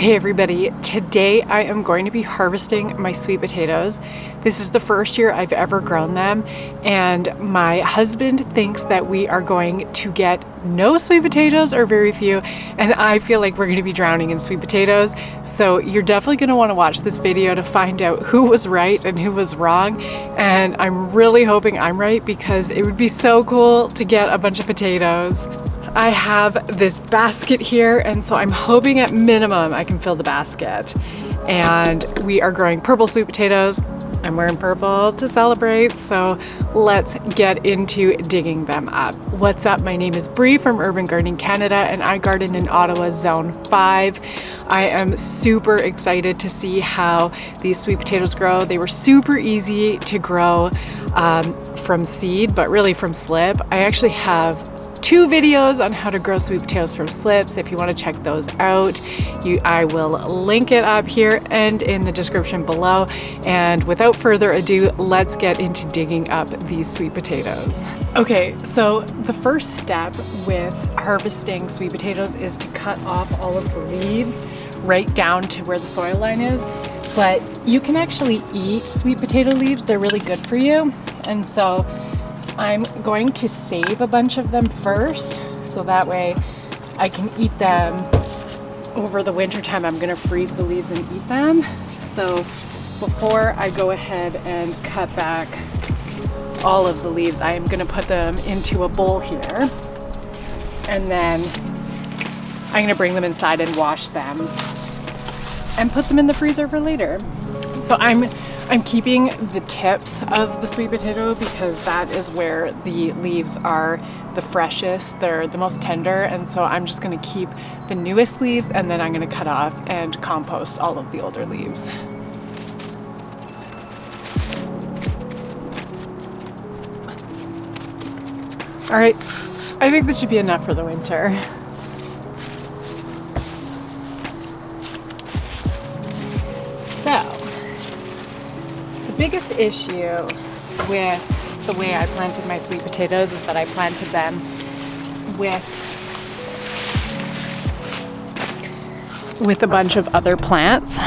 Hey everybody, today I am going to be harvesting my sweet potatoes. This is the first year I've ever grown them, and my husband thinks that we are going to get no sweet potatoes or very few, and I feel like we're going to be drowning in sweet potatoes. So you're definitely going to want to watch this video to find out who was right and who was wrong, and I'm really hoping I'm right because it would be so cool to get a bunch of potatoes. I have this basket here, and so I'm hoping at minimum I can fill the basket. And we are growing purple sweet potatoes. I'm wearing purple to celebrate, so let's get into digging them up. What's up? My name is Bree from Urban Gardening Canada, and I garden in Ottawa Zone 5. I am super excited to see how these sweet potatoes grow. They were super easy to grow from seed, but really from slip. I actually have 2 videos on how to grow sweet potatoes from slips. If you want to check those out, I will link it up here and in the description below. And without further ado, let's get into digging up these sweet potatoes. Okay, so the first step with harvesting sweet potatoes is to cut off all of the leaves right down to where the soil line is. But you can actually eat sweet potato leaves. They're really good for you. And so I'm going to save a bunch of them first, so that way I can eat them over the winter time. I'm gonna freeze the leaves and eat them. So before I go ahead and cut back all of the leaves, I am gonna put them into a bowl here, and then I'm gonna bring them inside and wash them and put them in the freezer for later. So I'm keeping the tips of the sweet potato because that is where the leaves are the freshest. They're the most tender, and so I'm just gonna keep the newest leaves, and then I'm gonna cut off and compost all of the older leaves. All right, I think this should be enough for the winter. So, the biggest issue with the way I planted my sweet potatoes is that I planted them with a bunch of other plants,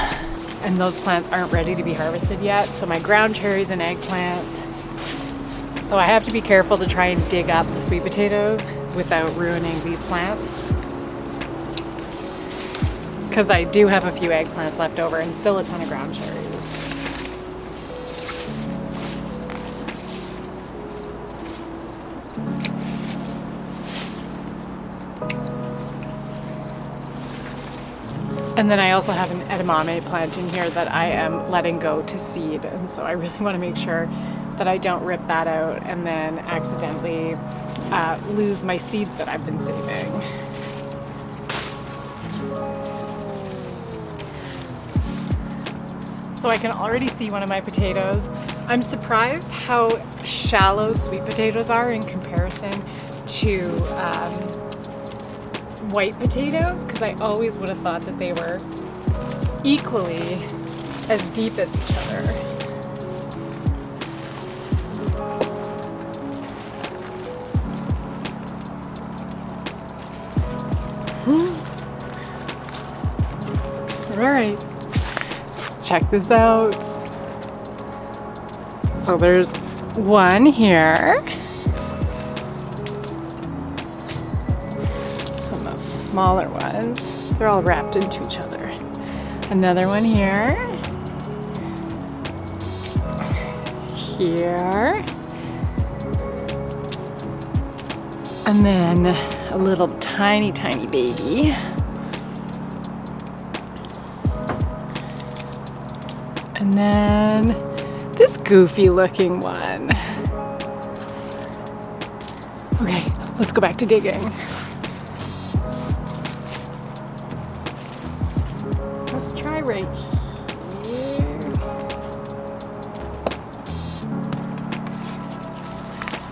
and those plants aren't ready to be harvested yet. So my ground cherries and eggplants. So I have to be careful to try and dig up the sweet potatoes without ruining these plants, because I do have a few eggplants left over and still a ton of ground cherries. And then I also have an edamame plant in here that I am letting go to seed, and so I really want to make sure that I don't rip that out and then accidentally lose my seeds that I've been saving. So I can already see one of my potatoes. I'm surprised how shallow sweet potatoes are in comparison to white potatoes, because I always would have thought that they were equally as deep as each other. All right, check this out. So there's one here. Some of the smaller ones. They're all wrapped into each other. Another one here. Here. And then a little tiny, tiny baby. And then this goofy looking one. Okay, let's go back to digging. Let's try right here.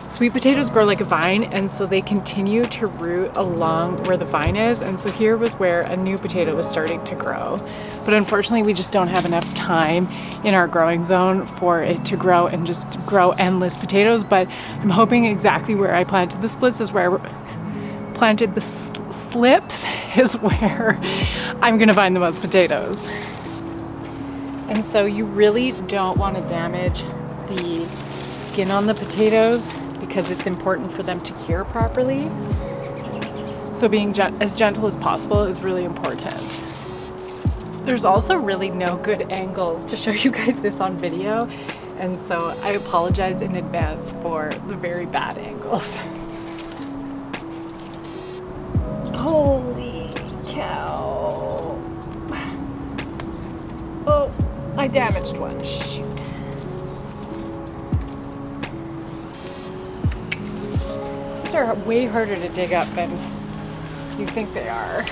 Sweet potatoes grow like a vine, and so they continue to root along where the vine is, and so here was where a new potato was starting to grow. But unfortunately, we just don't have enough time in our growing zone for it to grow and just grow endless potatoes. But I'm hoping exactly where I planted the splits is where I planted the slips, is where I'm gonna find the most potatoes. And so you really don't want to damage the skin on the potatoes because it's important for them to cure properly. So being as gentle as possible is really important. There's also really no good angles to show you guys this on video, and so I apologize in advance for the very bad angles. Holy cow. Oh, I damaged one. Shoot. These are way harder to dig up than you think they are.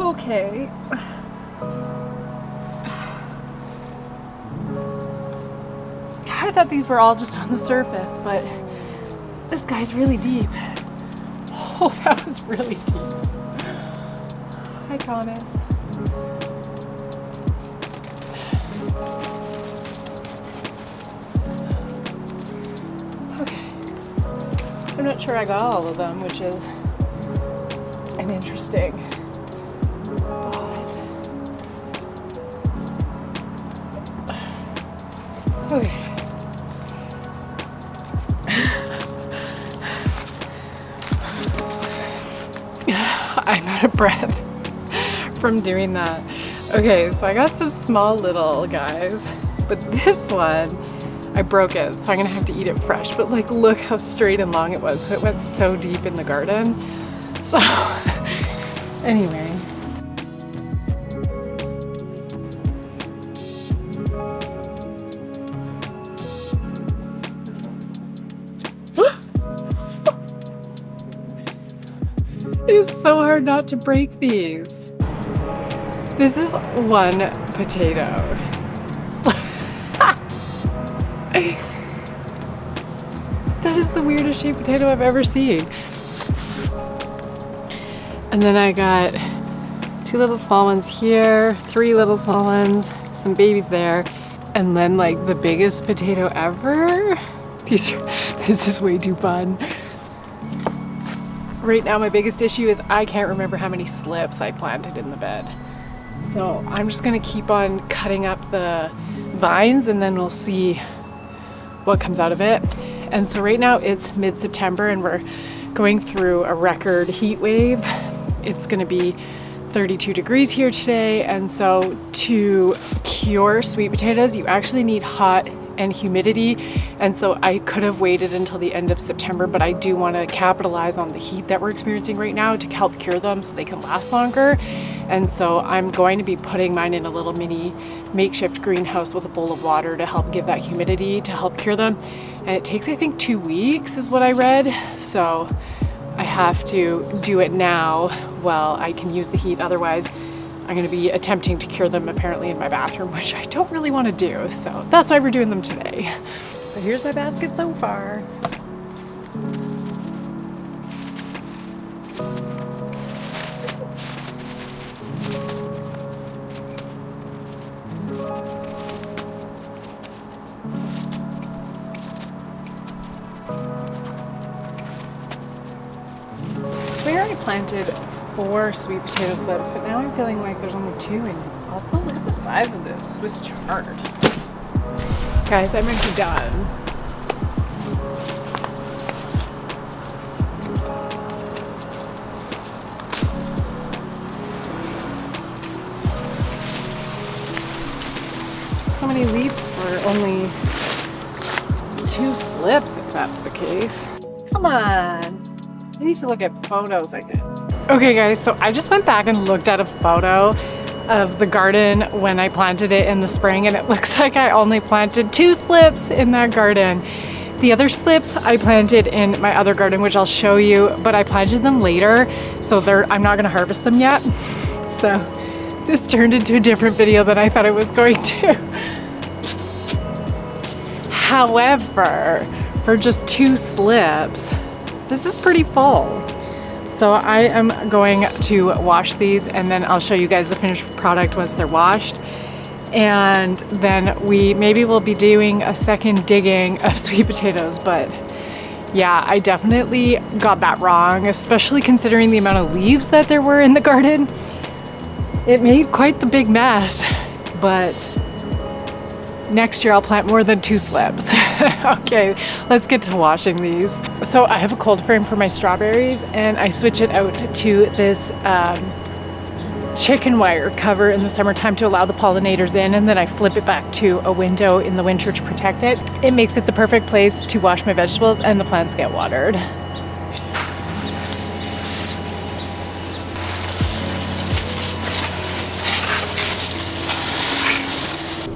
Okay. I thought these were all just on the surface, but this guy's really deep. Oh, that was really deep. Hi, Thomas. Okay. I'm not sure I got all of them, which is an interesting thought. Okay. I'm out of breath from doing that. Okay, so I got some small little guys, but this one, I broke it, so I'm gonna have to eat it fresh. But like, look how straight and long it was. So it went so deep in the garden. So anyway. It is so hard not to break these. This is one potato. That is the weirdest shaped potato I've ever seen. And then I got 2 little small ones here, 3 little small ones, some babies there, and then like the biggest potato ever. This is way too fun. Right now my biggest issue is I can't remember how many slips I planted in the bed. So I'm just gonna keep on cutting up the vines and then we'll see what comes out of it. And so right now it's mid-September and we're going through a record heat wave. It's gonna be 32 degrees here today, and so to cure sweet potatoes you actually need hot and humidity, and so I could have waited until the end of September, but I do want to capitalize on the heat that we're experiencing right now to help cure them so they can last longer. And so I'm going to be putting mine in a little mini makeshift greenhouse with a bowl of water to help give that humidity to help cure them. And it takes, I think, 2 weeks is what I read, so I have to do it now while I can use the heat. Otherwise I'm going to be attempting to cure them apparently in my bathroom, which I don't really want to do, so that's why we're doing them today. So here's my basket so far. I swear I planted 4 sweet potato slips, but now I'm feeling like there's only 2, and also look at the size of this Swiss chard. Guys, I'm actually done. So many leaves for only 2 slips, if that's the case. Come on. I need to look at photos, I guess. Okay guys, so I just went back and looked at a photo of the garden when I planted it in the spring, and it looks like I only planted 2 slips in that garden. The other slips I planted in my other garden, which I'll show you, but I planted them later, so I'm not gonna harvest them yet. So this turned into a different video than I thought it was going to. However, for just 2 slips, this is pretty full. So I am going to wash these and then I'll show you guys the finished product once they're washed. And then we maybe will be doing a second digging of sweet potatoes, but yeah, I definitely got that wrong, especially considering the amount of leaves that there were in the garden. It made quite the big mess, but next year I'll plant more than 2 slips. Okay, let's get to washing these. So I have a cold frame for my strawberries and I switch it out to this chicken wire cover in the summertime to allow the pollinators in, and then I flip it back to a window in the winter to protect it. It makes it the perfect place to wash my vegetables and the plants get watered.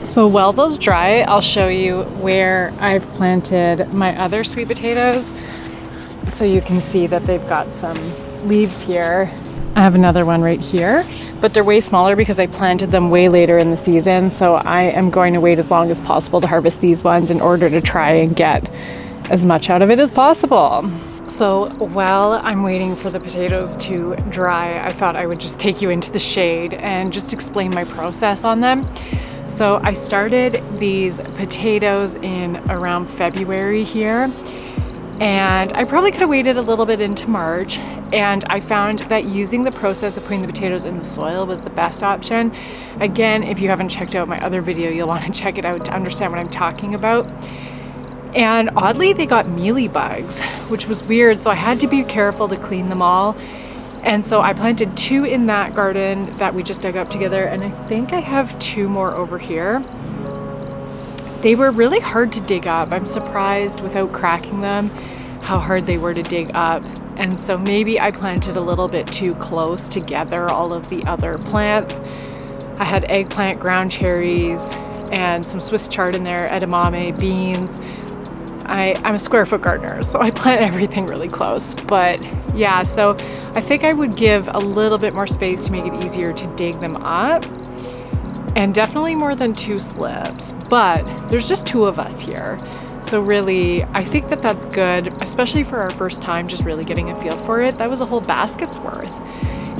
So while those dry, I'll show you where I've planted my other sweet potatoes. So you can see that they've got some leaves here. I have another one right here, but they're way smaller because I planted them way later in the season. So I am going to wait as long as possible to harvest these ones in order to try and get as much out of it as possible. So while I'm waiting for the potatoes to dry, I thought I would just take you into the shade and just explain my process on them. So I started these potatoes in around February here, and I probably could have waited a little bit into March, and I found that using the process of putting the potatoes in the soil was the best option. Again, if you haven't checked out my other video, you'll want to check it out to understand what I'm talking about. And oddly, they got mealy bugs, which was weird, so I had to be careful to clean them all. And so I planted 2 in that garden that we just dug up together, and I think I have 2 more over here. They were really hard to dig up. I'm surprised without cracking them how hard they were to dig up. And so maybe I planted a little bit too close together all of the other plants. I had eggplant, ground cherries, and some Swiss chard in there, edamame, beans. I'm a square foot gardener, so I plant everything really close. But yeah, so I think I would give a little bit more space to make it easier to dig them up. And definitely more than 2 slips, but there's just 2 of us here. So really, I think that that's good, especially for our first time, just really getting a feel for it. That was a whole basket's worth.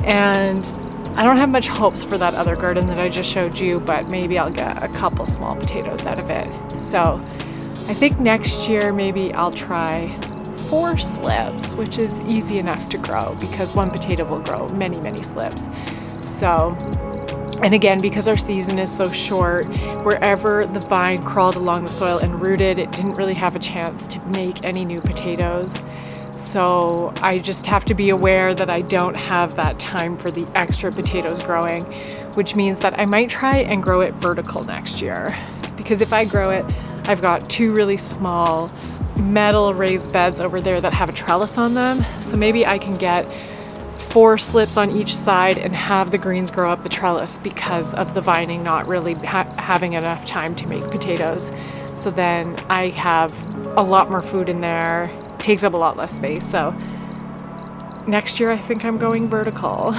And I don't have much hopes for that other garden that I just showed you, but maybe I'll get a couple small potatoes out of it. So I think next year maybe I'll try 4 slips, which is easy enough to grow because 1 potato will grow many, many slips. So, and again, because our season is so short, wherever the vine crawled along the soil and rooted, it didn't really have a chance to make any new potatoes. So I just have to be aware that I don't have that time for the extra potatoes growing, which means that I might try and grow it vertical next year. Because if I grow it, I've got 2 really small metal raised beds over there that have a trellis on them. So maybe I can get 4 slips on each side and have the greens grow up the trellis because of the vining not really having enough time to make potatoes. So then I have a lot more food in there, takes up a lot less space. So next year I think I'm going vertical.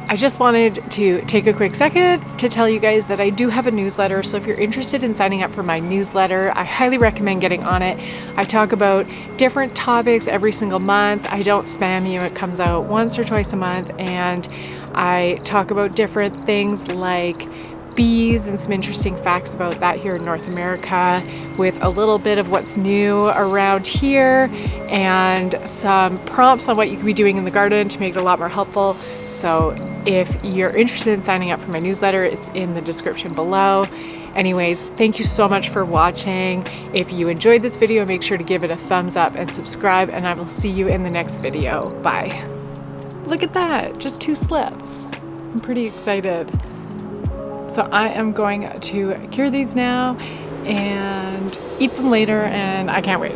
I just wanted to take a quick second to tell you guys that I do have a newsletter, so if you're interested in signing up for my newsletter, I highly recommend getting on it. I talk about different topics every single month. I don't spam you. It comes out once or twice a month, and I talk about different things like bees and some interesting facts about that here in North America, with a little bit of what's new around here and some prompts on what you could be doing in the garden to make it a lot more helpful. So if you're interested in signing up for my newsletter, it's in the description below. Anyways, thank you so much for watching. If you enjoyed this video, make sure to give it a thumbs up and subscribe, and I will see you in the next video. Bye. Look at that, just 2 slips. I'm pretty excited. So I am going to cure these now and eat them later, and I can't wait.